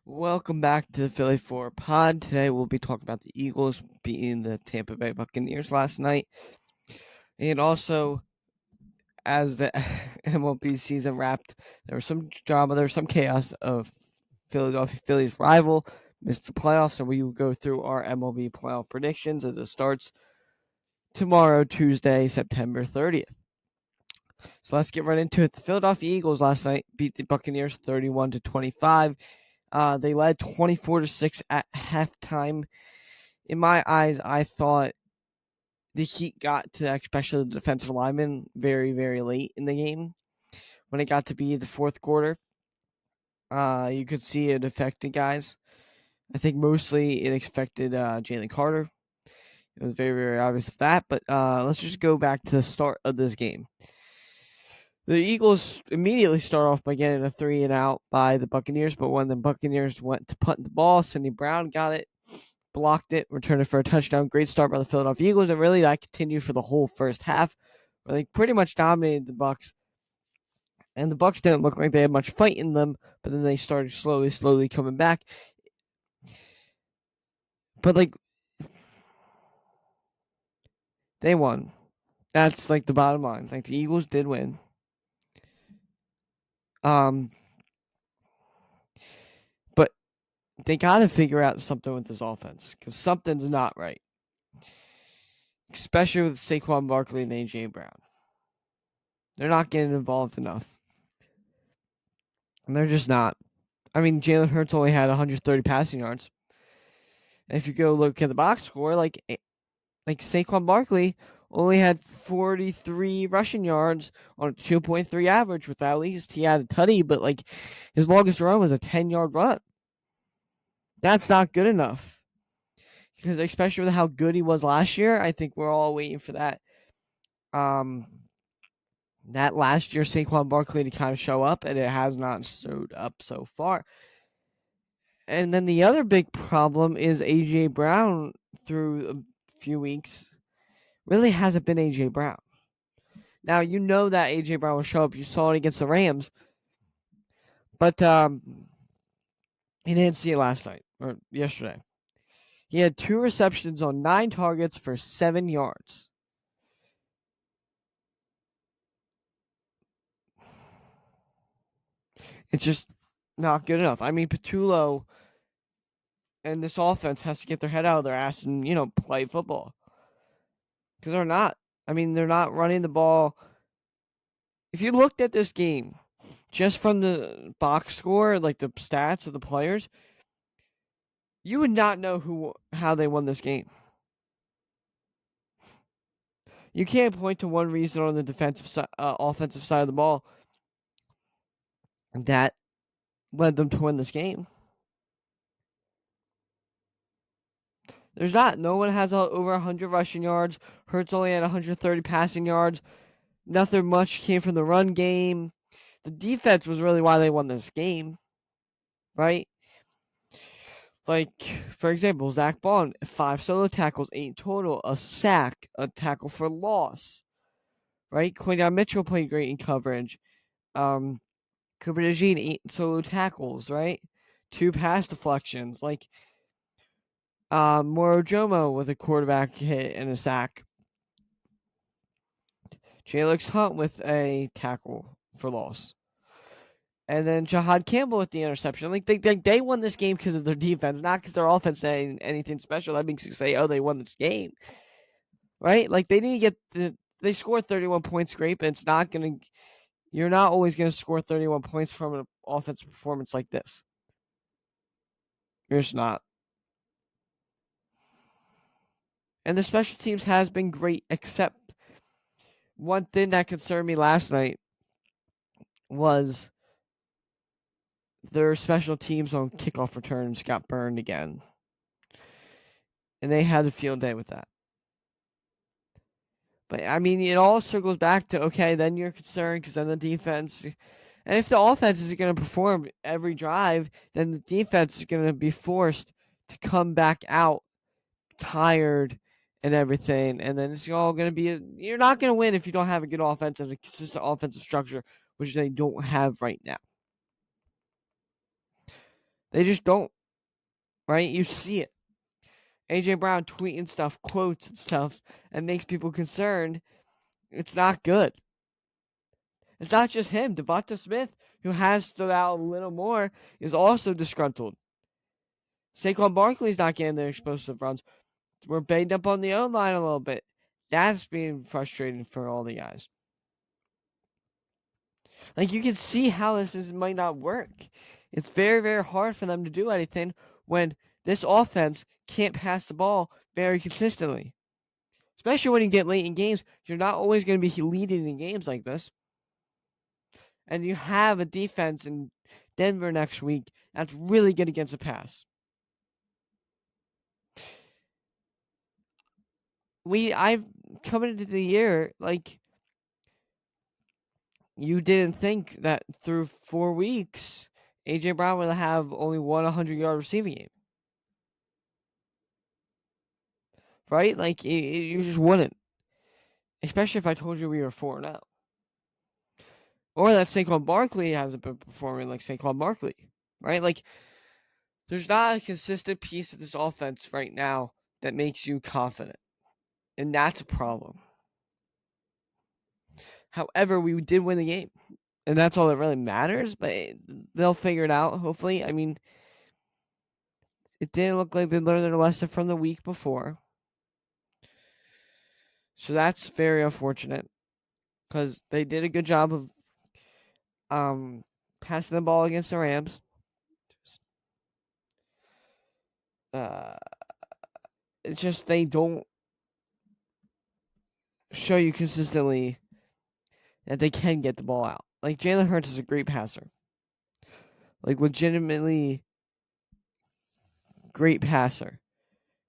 Welcome back to the Philly 4 pod. Today we'll be talking about the Eagles beating the Tampa Bay Buccaneers last night. And also, as the MLB season wrapped, there was some drama, there was some chaos of Philadelphia Phillies rival missed the playoffs. So we will go through our MLB playoff predictions as it starts tomorrow, Tuesday, September 30th. So let's get right into it. The Philadelphia Eagles last night beat the Buccaneers 31-25. They led 24-6 at halftime. In my eyes, I thought the Heat got to especially the defensive linemen very, very late in the game. When it got to be the fourth quarter, you could see it affected guys. I think mostly it affected Jalen Carter. It was very, very obvious of that. But let's just go back to the start of this game. The Eagles immediately start off by getting a 3 and out by the Buccaneers, but when the Buccaneers went to punt the ball, Sidney Brown got it, blocked it, returned it for a touchdown. Great start by the Philadelphia Eagles, and really that continued for the whole first half, where they pretty much dominated the Bucs. And the Bucs didn't look like they had much fight in them, but then they started slowly coming back. But they won. That's the bottom line. The Eagles did win. But they got to figure out something with this offense because something's not right, especially with Saquon Barkley and AJ Brown. They're not getting involved enough. And they're just not. I mean, Jalen Hurts only had 130 passing yards. And if you go look at the box score, like Saquon Barkley only had 43 rushing yards on a 2.3 average, with at least he had a tutty, but his longest run was a 10-yard run. That's not good enough. Because especially with how good he was last year, I think we're all waiting for that that last year Saquon Barkley to kind of show up, and it has not showed up so far. And then the other big problem is AJ Brown through a few weeks really hasn't been AJ Brown. Now you know that AJ Brown will show up. You saw it against the Rams, but he didn't see it last night or yesterday. He had 2 receptions on 9 targets for 7 yards. It's just not good enough. I mean, Patullo and this offense has to get their head out of their ass and, play football. Because they're not. I mean, they're not running the ball. If you looked at this game just from the box score, the stats of the players, you would not know how they won this game. You can't point to one reason on the offensive side of the ball that led them to win this game. There's not. No one has over 100 rushing yards. Hurts only had 130 passing yards. Nothing much came from the run game. The defense was really why they won this game, right? For example, Zach Bond, 5 solo tackles, 8 total, a sack, a tackle for loss, right? Quinton Mitchell played great in coverage. Cooper DeJean, 8 solo tackles, right? 2 pass deflections. Moro Jomo with a quarterback hit and a sack. Jalix Hunt with a tackle for loss. And then Jahad Campbell with the interception. They won this game because of their defense, not because their offense did anything special. That makes you say, oh, they won this game, right? They need to get they scored 31 points, great, but it's not gonna. You're not always gonna score 31 points from an offensive performance like this. You're just not. And the special teams has been great, except one thing that concerned me last night was their special teams on kickoff returns got burned again. And they had a field day with that. But, I mean, it all circles back to, okay, then you're concerned because then the defense. And if the offense isn't going to perform every drive, then the defense is going to be forced to come back out tired and everything. And then it's all going to be. You're not going to win if you don't have a good offense and a consistent offensive structure, which they don't have right now. They just don't, right? You see it. AJ Brown tweeting stuff, quotes and stuff, and makes people concerned. It's not good. It's not just him. Devonta Smith, who has stood out a little more, is also disgruntled. Saquon Barkley's not getting their explosive runs. We're banged up on the O-line a little bit. That's being frustrating for all the guys. Like, you can see how might not work. It's very, very hard for them to do anything when this offense can't pass the ball very consistently. Especially when you get late in games, you're not always going to be leading in games like this. And you have a defense in Denver next week that's really good against the pass. I've coming into the year, like, you didn't think that through 4 weeks, AJ Brown would have only 100-yard receiving game, right? Like, you just wouldn't, especially if I told you we were 4-0, or that Saquon Barkley hasn't been performing like Saquon Barkley, right? Like, there's not a consistent piece of this offense right now that makes you confident, and that's a problem. However, we did win the game, and that's all that really matters. But they'll figure it out, hopefully. I mean, it didn't look like they learned their lesson from the week before. So that's very unfortunate because they did a good job of passing the ball against the Rams. It's just they don't show you consistently that they can get the ball out. Like, Jalen Hurts is a great passer. Like, legitimately great passer.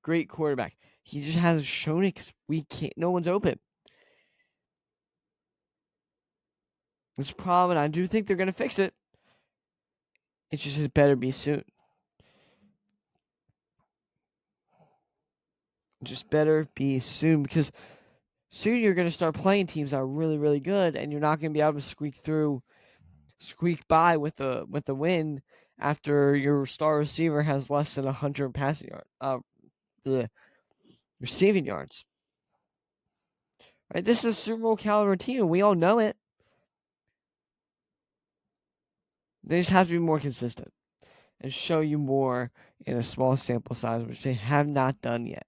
Great quarterback. He just hasn't shown it because no one's open. It's a problem, and I do think they're going to fix it. It just better be soon. Just better be soon, because soon you're going to start playing teams that are really, really good, and you're not going to be able to squeak by with a win after your star receiver has less than 100 passing receiving yards. Right? This is a Super Bowl caliber team, and we all know it. They just have to be more consistent and show you more in a small sample size, which they have not done yet.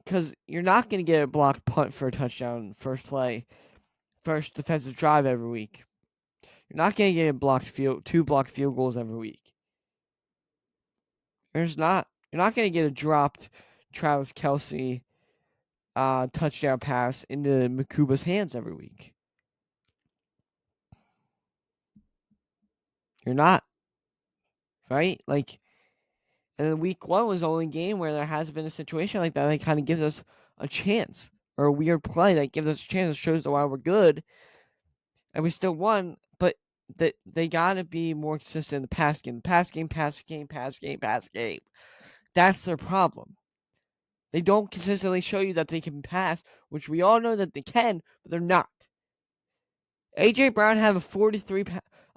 Because you're not going to get a blocked punt for a touchdown first defensive drive every week. You're not going to get two blocked field goals every week. There's not. You're not going to get a dropped Travis Kelce touchdown pass into Makuba's hands every week. You're not. Right? Like, and then week 1 was the only game where there has been a situation like that kind of gives us a chance, or a weird play that gives us a chance, shows why we're good, and we still won. But they gotta be more consistent in the pass game. Pass game. That's their problem. They don't consistently show you that they can pass, which we all know that they can, but they're not. AJ Brown had a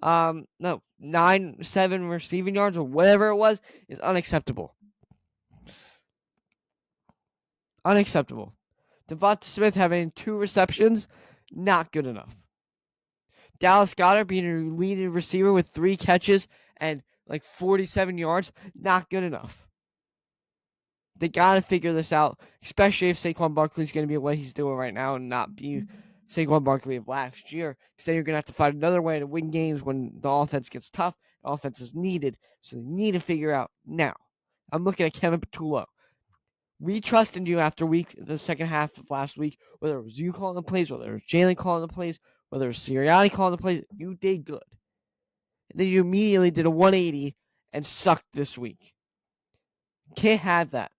9-7 receiving yards or whatever it was is unacceptable. Unacceptable. Devonta Smith having 2 receptions, not good enough. Dallas Goedert being a leading receiver with 3 catches and like 47 yards, not good enough. They got to figure this out, especially if Saquon Barkley's going to be what he's doing right now and not be Saquon Barkley of last year. Because then you're going to have to find another way to win games when the offense gets tough. The offense is needed. So they need to figure out now. I'm looking at Kevin Patullo. We trusted you after the second half of last week, whether it was you calling the plays, whether it was Jalen calling the plays, whether it was Sirianni calling the plays. You did good. And then you immediately did a 180 and sucked this week. Can't have that.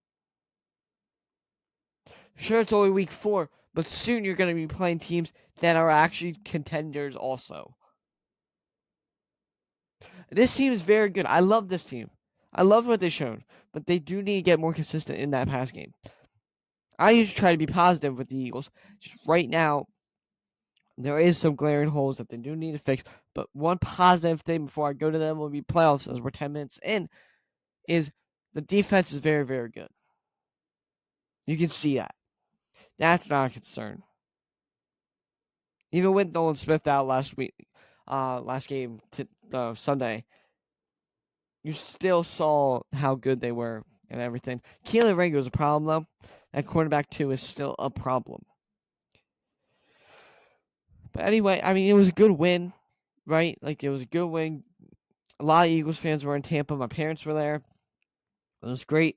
Sure, it's only week 4, but soon you're going to be playing teams that are actually contenders also. This team is very good. I love this team. I love what they've shown, but they do need to get more consistent in that pass game. I usually try to be positive with the Eagles. Just right now, there is some glaring holes that they do need to fix. But one positive thing before I go to them will be playoffs, as we're 10 minutes in, is the defense is very, very good. You can see that. That's not a concern. Even with Nolan Smith out last week, last game Sunday, you still saw how good they were and everything. Keelan Ringo is a problem though. That cornerback too is still a problem. But anyway, I mean it was a good win, right? Like it was a good win. A lot of Eagles fans were in Tampa. My parents were there. It was great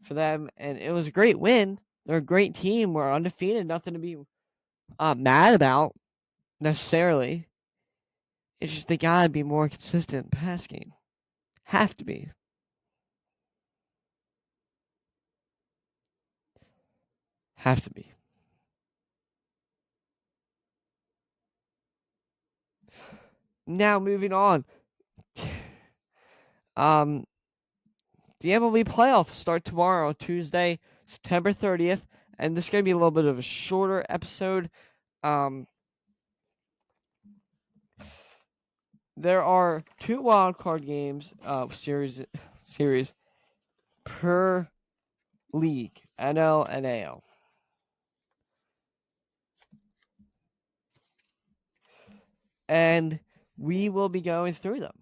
for them, and it was a great win. They're a great team. We're undefeated. Nothing to be mad about necessarily. It's just they gotta be more consistent in the pass game. Have to be. Have to be. Now moving on. um, the MLB playoffs start tomorrow, Tuesday, September 30th, and this is gonna be a little bit of a shorter episode. Um, there are 2 wild card games series per league, NL and AL. And we will be going through them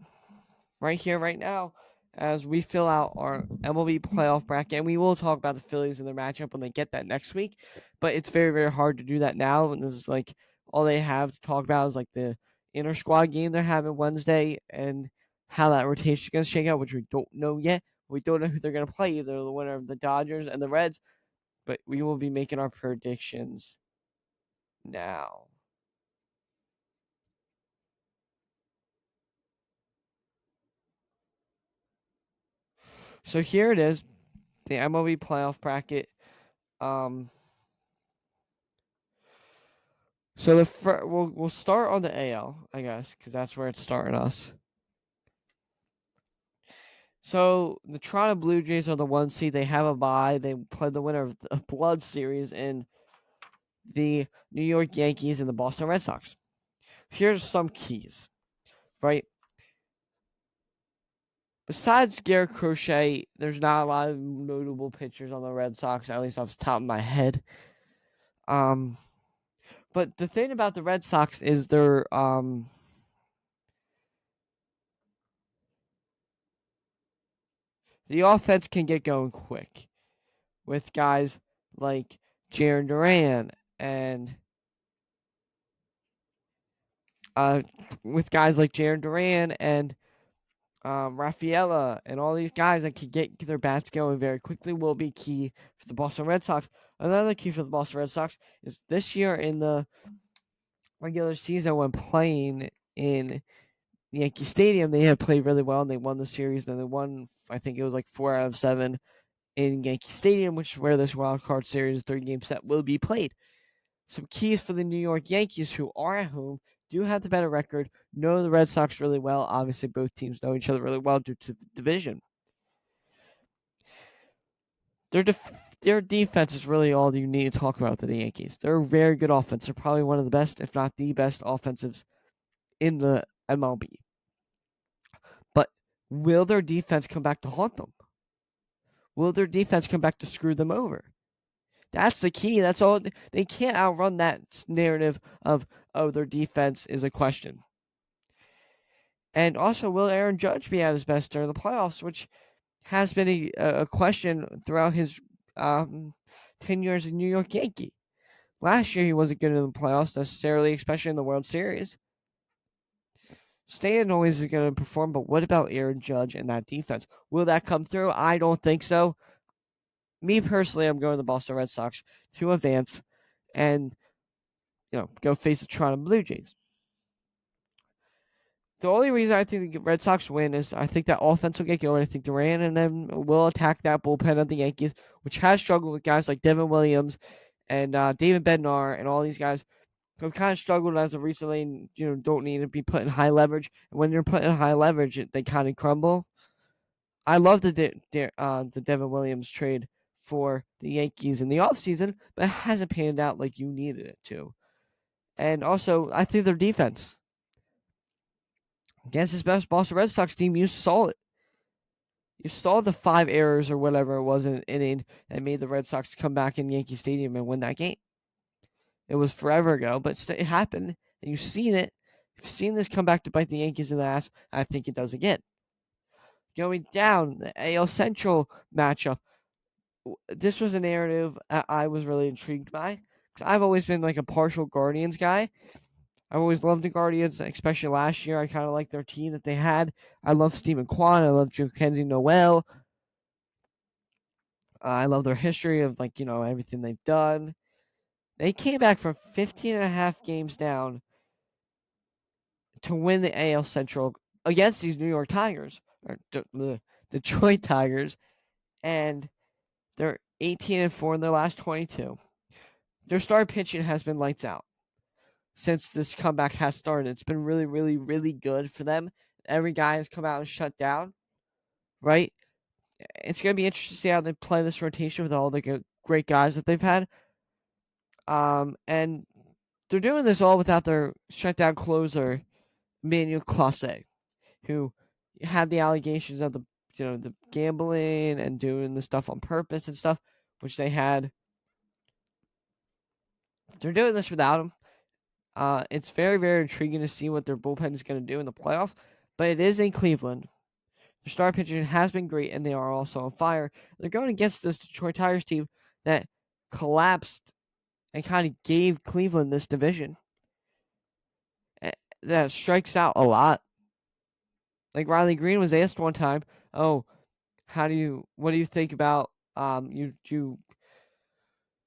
right here, right now, as we fill out our MLB playoff bracket. And we will talk about the Phillies and their matchup when they get that next week. But it's very, very hard to do that now. And this is like all they have to talk about is like the inter squad game they're having Wednesday and how that rotation is going to shake out, which we don't know yet. We don't know who they're going to play, either the winner of the Dodgers and the Reds. But we will be making our predictions now. So here it is, the MLB playoff bracket. Um, so we'll start on the AL, I guess, because that's where it's starting us. So the Toronto Blue Jays are the 1 seed. They have a bye. They play the winner of the Blood Series in the New York Yankees and the Boston Red Sox. Here's some keys, right? Besides Garrett Crochet, there's not a lot of notable pitchers on the Red Sox, at least off the top of my head. But the thing about the Red Sox is the offense can get going quick with guys like Jarren Duran and Rafaela and all these guys that can get their bats going very quickly will be key for the Boston Red Sox. Another key for the Boston Red Sox is this year in the regular season when playing in Yankee Stadium, they have played really well and they won the series. Then they won, I think it was like 4 out of 7 in Yankee Stadium, which is where this wild card series 3-game set will be played. Some keys for the New York Yankees, who are at home, do have the better record, know the Red Sox really well. Obviously, both teams know each other really well due to the division. Their defense is really all you need to talk about with the Yankees. They're a very good offense. They're probably one of the best, if not the best, offensives in the MLB. But will their defense come back to haunt them? Will their defense come back to screw them over? That's the key. That's all. They can't outrun that narrative of, oh, their defense is a question. And also, will Aaron Judge be at his best during the playoffs, which has been a question throughout his 10 years in New York Yankee. Last year, he wasn't good in the playoffs necessarily, especially in the World Series. Stan always is going to perform, but what about Aaron Judge and that defense? Will that come through? I don't think so. Me personally, I'm going to the Boston Red Sox to advance and go face the Toronto Blue Jays. The only reason I think the Red Sox win is I think that offense will get going. I think Duran and them will attack that bullpen of the Yankees, which has struggled with guys like Devin Williams and David Bednar and all these guys who have kind of struggled as of recently and, don't need to be put in high leverage. And when you're put in high leverage, they kind of crumble. I love the Devin Williams trade for the Yankees in the offseason, but it hasn't panned out like you needed it to. And also, I think their defense against this best Boston Red Sox team, you saw it. You saw the 5 errors or whatever it was in an inning that made the Red Sox come back in Yankee Stadium and win that game. It was forever ago, but it happened, and you've seen it. You've seen this come back to bite the Yankees in the ass, and I think it does again. Going down, the AL Central matchup. This was a narrative I was really intrigued by, because I've always been like a partial Guardians guy. I've always loved the Guardians, especially last year. I kind of liked their team that they had. I love Stephen Kwan. I love Jackenzie Noel. I love their history of everything they've done. They came back from 15 and a half games down to win the AL Central against these New York Tigers or Detroit Tigers, and they're 18-4 in their last 22. Their star pitching has been lights out since this comeback has started. It's been really, really, really good for them. Every guy has come out and shut down, right? It's going to be interesting to see how they play this rotation with all the great guys that they've had. And they're doing this all without their shutdown closer, Manuel Clase, who had the allegations of the gambling and doing the stuff on purpose and stuff, which they had. They're doing this without him. It's very, very intriguing to see what their bullpen is going to do in the playoffs, but it is in Cleveland. Their star pitching has been great, and they are also on fire. They're going against this Detroit Tigers team that collapsed and kind of gave Cleveland this division that strikes out a lot. Like Riley Green was asked one time, "Oh, what do you think about you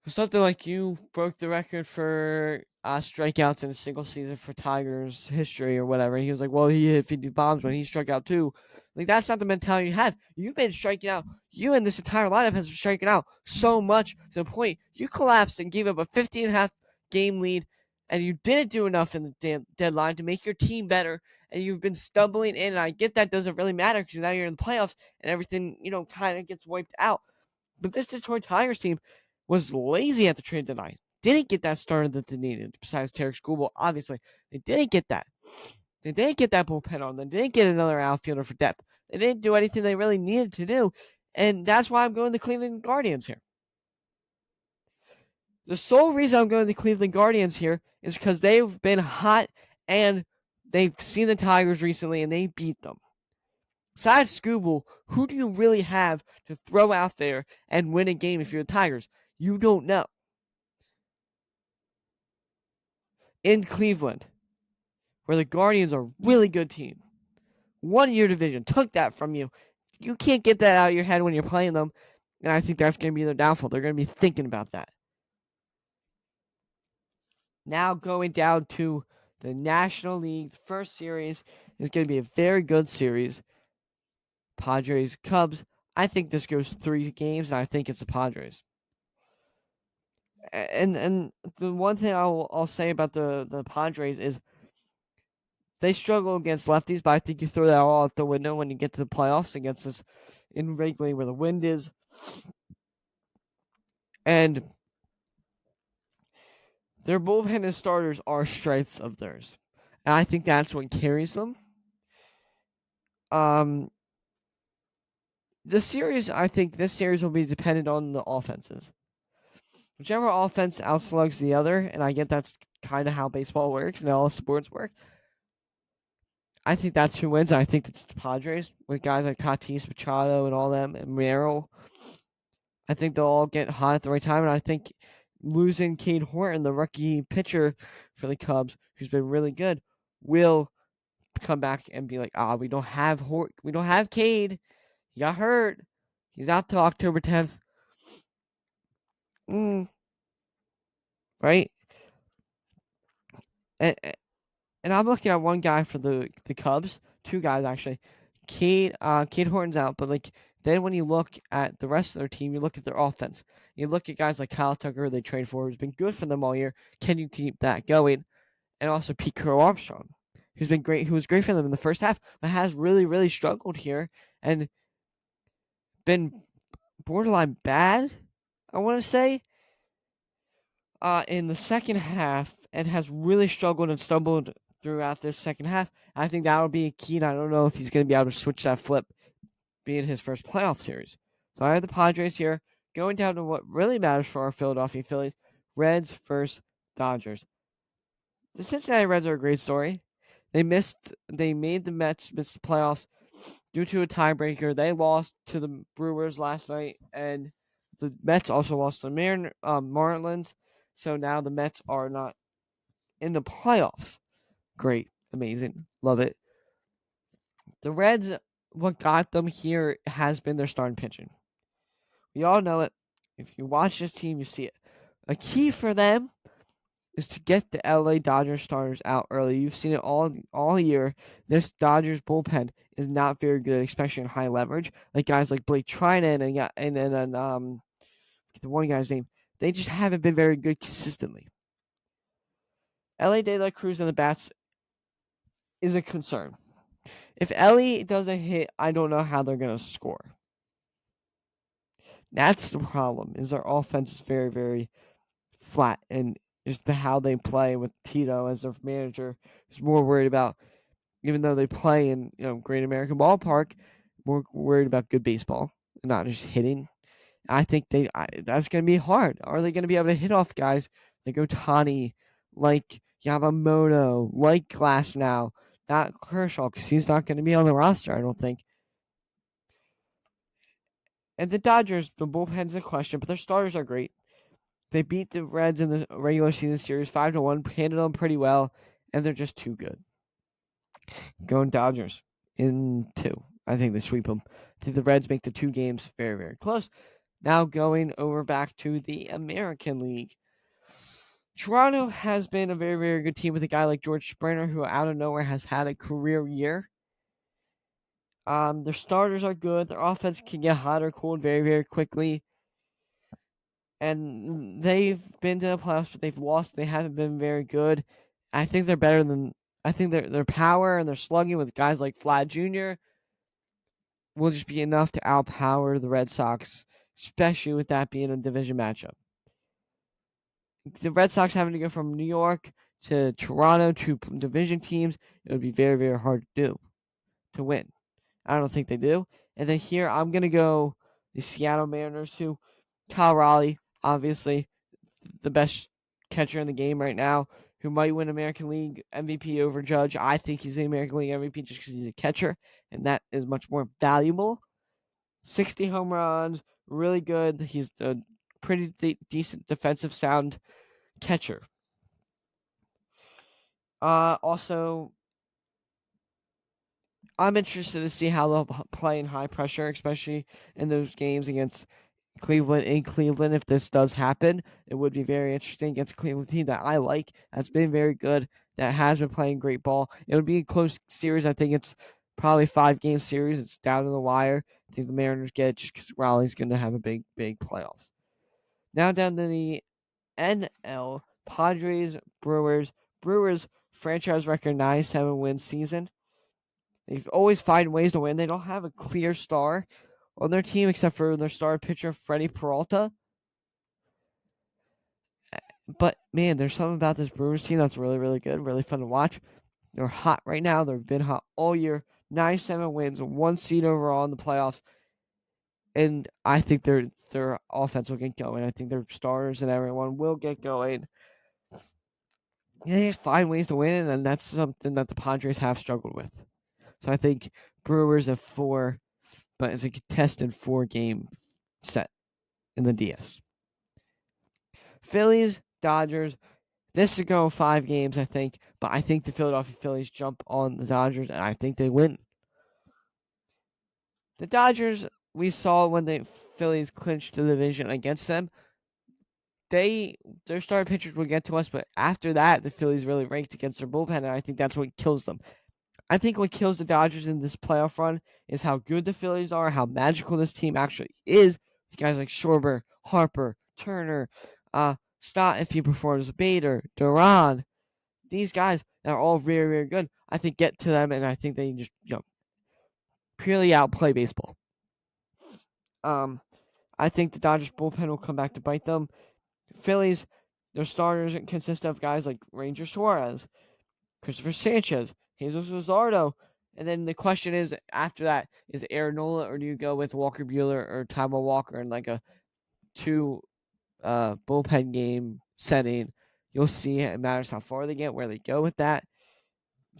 something like you broke the record for strikeouts in a single season for Tigers history or whatever." And he was like, "Well, he hit 50 bombs when he struck out too." Like, that's not the mentality you have. You've been striking out. You and this entire lineup has been striking out so much to the point you collapsed and gave up a 15 and a half game lead, and you didn't do enough in the deadline to make your team better. And you've been stumbling in. And I get that doesn't really matter because now you're in the playoffs and everything kind of gets wiped out. But this Detroit Tigers team was lazy at the trade deadline. Didn't get that starter that they needed, besides Tarek Skubal, obviously. They didn't get that. They didn't get that bullpen on. They didn't get another outfielder for depth. They didn't do anything they really needed to do. And that's why I'm going to Cleveland Guardians here. The sole reason I'm going to the Cleveland Guardians here is because they've been hot and they've seen the Tigers recently and they beat them. Besides Skubal, who do you really have to throw out there and win a game if you're the Tigers? You don't know. In Cleveland, where the Guardians are a really good team, won your division, took that from you. You can't get that out of your head when you're playing them, and I think that's going to be their downfall. They're going to be thinking about that. Now going down to the National League, first series is going to be a very good series. Padres, Cubs. I think this goes 3 games, and I think it's the Padres. And the one thing I'll say about the Padres is they struggle against lefties, but I think you throw that all out the window when you get to the playoffs against this in Wrigley where the wind is. And their bullpen and starters are strengths of theirs. And I think that's what carries them. I think this series will be dependent on the offenses. Whichever offense outslugs the other, and I get that's kind of how baseball works and all sports work. I think that's who wins. I think it's the Padres with guys like Tatis, Machado, and all them, and Merrill. I think they'll all get hot at the right time, and I think losing Cade Horton, the rookie pitcher for the Cubs, who's been really good, will come back and be like, we don't have Cade. He got hurt. He's out till October 10th. Right? And I'm looking at one guy for the Cubs, 2 guys actually. Cade Horton's out, but then when you look at the rest of their team, you look at their offense. You look at guys like Kyle Tucker, who they trade for, who's been good for them all year. Can you keep that going? And also Pete Crow Armstrong, who was great for them in the first half, but has really, really struggled here and been borderline bad I want to say, in the second half, and has really struggled and stumbled throughout this second half. I think that'll be a key. And I don't know if he's going to be able to switch that flip, being his first playoff series. So I have the Padres here, going down to what really matters for our Philadelphia Phillies: Reds versus Dodgers. The Cincinnati Reds are a great story. They made the Mets miss the playoffs due to a tiebreaker. They lost to the Brewers last night, and the Mets also lost to the Marlins. So now the Mets are not in the playoffs. Great, amazing, love it. The Reds, what got them here has been their starting pitching. We all know it. If you watch this team, you see it. A key for them is to get the LA Dodgers starters out early. You've seen it all year. This Dodgers bullpen is not very good, especially in high leverage. Like guys like Blake Trinan and the one guy's name. They just haven't been very good consistently. LA De La Cruz and the bats is a concern. If Ellie doesn't hit, I don't know how they're gonna score. That's the problem. Is their offense is very, very flat, and just how they play with Tito as their manager is more worried about, even though they play in Great American Ballpark, more worried about good baseball and not just hitting. I think that's going to be hard. Are they going to be able to hit off guys like Otani, like Yamamoto, like Glass now, not Kershaw because he's not going to be on the roster, I don't think. And the Dodgers, the bullpen's a question, but their starters are great. They beat the Reds in the regular season series 5-1, handled them pretty well, and they're just too good. Going Dodgers in 2. I think they sweep them. I think the Reds make the 2 games very, very close. Now going over back to the American League. Toronto has been a very, very good team with a guy like George Springer, who out of nowhere has had a career year. Their starters are good. Their offense can get hot or cold very, very quickly. And they've been to the playoffs, but they've lost. They haven't been very good. I think they're better than. I think their power and their slugging with guys like Vlad Jr. will just be enough to outpower the Red Sox, especially with that being a division matchup. The Red Sox having to go from New York to Toronto, to division teams, it would be very, very hard to do to win. I don't think they do. And then here, I'm going to go the Seattle Mariners, who Kyle Raleigh, obviously the best catcher in the game right now, who might win American League MVP over Judge. I think he's the American League MVP just because he's a catcher, and that is much more valuable. 60 home runs, really good. He's a pretty decent defensive sound catcher. Also, I'm interested to see how they'll play in high pressure, especially in those games against Cleveland in Cleveland. If this does happen, it would be very interesting against a Cleveland team that I like, that's been very good, that has been playing great ball. It would be a close series. I think it's probably 5-game series. It's down to the wire. I think the Mariners get it just because Raleigh's going to have a big, big playoffs. Now down to the NL, Padres, Brewers. Brewers franchise record 97-win season. They always find ways to win. They don't have a clear star on their team except for their star pitcher, Freddie Peralta. But, man, there's something about this Brewers team that's really, really good, really fun to watch. They're hot right now. They've been hot all year. 97 wins, 1 seed overall in the playoffs. And I think their offense will get going. I think their stars and everyone will get going. They just find ways to win, and that's something that the Padres have struggled with. So I think Brewers at 4, but it's a contested 4-game set in the DS. Phillies, Dodgers. This is going 5 games, I think, but I think the Philadelphia Phillies jump on the Dodgers, and I think they win. The Dodgers, we saw when the Phillies clinched the division against them, their starting pitchers will get to us, but after that, the Phillies really ranked against their bullpen, and I think that's what kills them. I think what kills the Dodgers in this playoff run is how good the Phillies are, how magical this team actually is. Guys like Schwarber, Harper, Turner, Stott if he performs, Bader, Duran. These guys are all very, very good. I think get to them, and I think they just purely outplay baseball. I think the Dodgers bullpen will come back to bite them. Phillies, their starters consist of guys like Ranger Suarez, Christopher Sanchez, Jesus Luzardo. And then the question is, after that, is Aaron Nola, or do you go with Walker Buehler or Taijuan Walker in like a two bullpen game setting? You'll see it matters how far they get, where they go with that.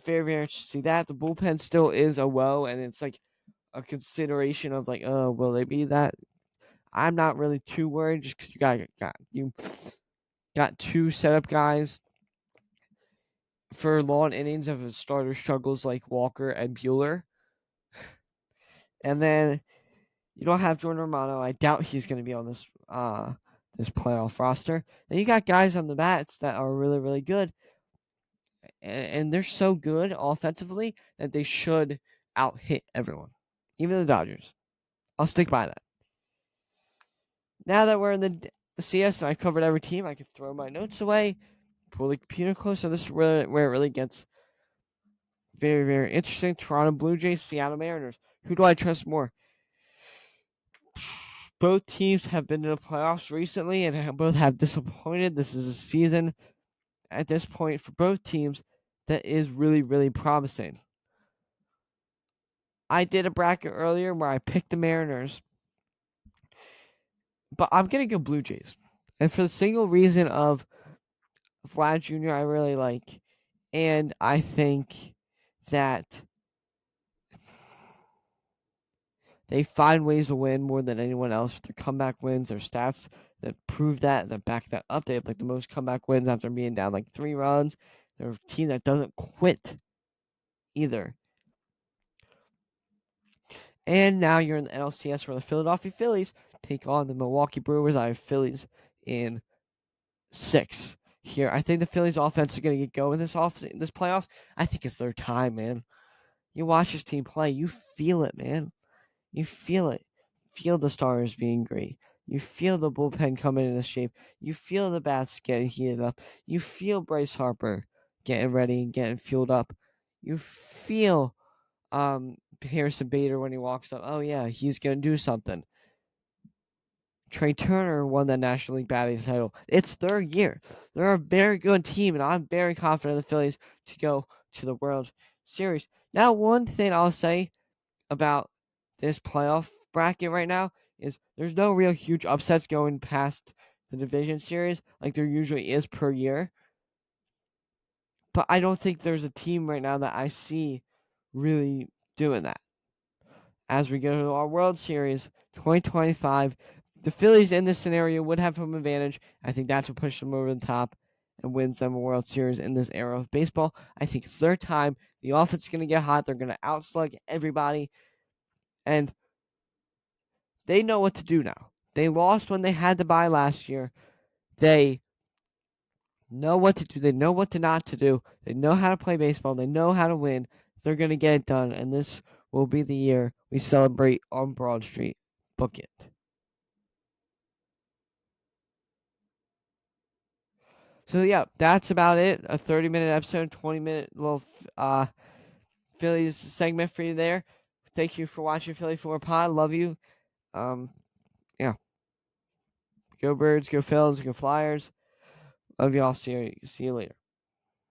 Very, very interesting to see that. The bullpen still is a woe, and it's like a consideration of like, oh, will they be that? I'm not really too worried just because you got two setup guys for long innings of a starter struggles like Walker and Bueller. And then you don't have Jordan Romano. I doubt he's going to be on this playoff roster. Then you got guys on the bats that are really, really good. And they're so good offensively that they should out hit everyone, even the Dodgers. I'll stick by that. Now that we're in the CS and I covered every team, I can throw my notes away, pull the computer close. So this is where it really gets very, very interesting. Toronto Blue Jays, Seattle Mariners. Who do I trust more? Both teams have been in the playoffs recently and both have disappointed. This is a season at this point for both teams that is really, really promising. I did a bracket earlier where I picked the Mariners, but I'm going to go Blue Jays. And for the single reason of Vlad Jr., I really like. And I think that they find ways to win more than anyone else with their comeback wins, their stats that prove that back that up. They have like the most comeback wins after being down like 3 runs. They're a team that doesn't quit either. And now you're in the NLCS where the Philadelphia Phillies take on the Milwaukee Brewers. I have Phillies in 6 here. I think the Phillies offense is going to get going this playoffs. I think it's their time, man. You watch this team play, you feel it, man. You feel it. Feel the stars being great. You feel the bullpen coming into shape. You feel the bats getting heated up. You feel Bryce Harper getting ready and getting fueled up. You feel Harrison Bader when he walks up. Oh yeah, he's gonna do something. Trey Turner won the National League batting title. It's their year. They're a very good team, and I'm very confident in the Phillies to go to the World Series. Now, one thing I'll say about this playoff bracket right now is there's no real huge upsets going past the division series like there usually is per year. But I don't think there's a team right now that I see really doing that. As we go to our World Series 2025, the Phillies in this scenario would have home advantage. I think that's what pushes them over the top and wins them a World Series in this era of baseball. I think it's their time. The offense is going to get hot. They're going to outslug everybody. And they know what to do now. They lost when they had to buy last year. They know what to do. They know what to not to do. They know how to play baseball. They know how to win. They're going to get it done. And this will be the year we celebrate on Broad Street. Book it. So, yeah, that's about it. A 30-minute episode, 20-minute little Phillies segment for you there. Thank you for watching Philly 4 Pod. Love you. Yeah. Go Birds, go Phils, go Flyers. Love y'all. See you later.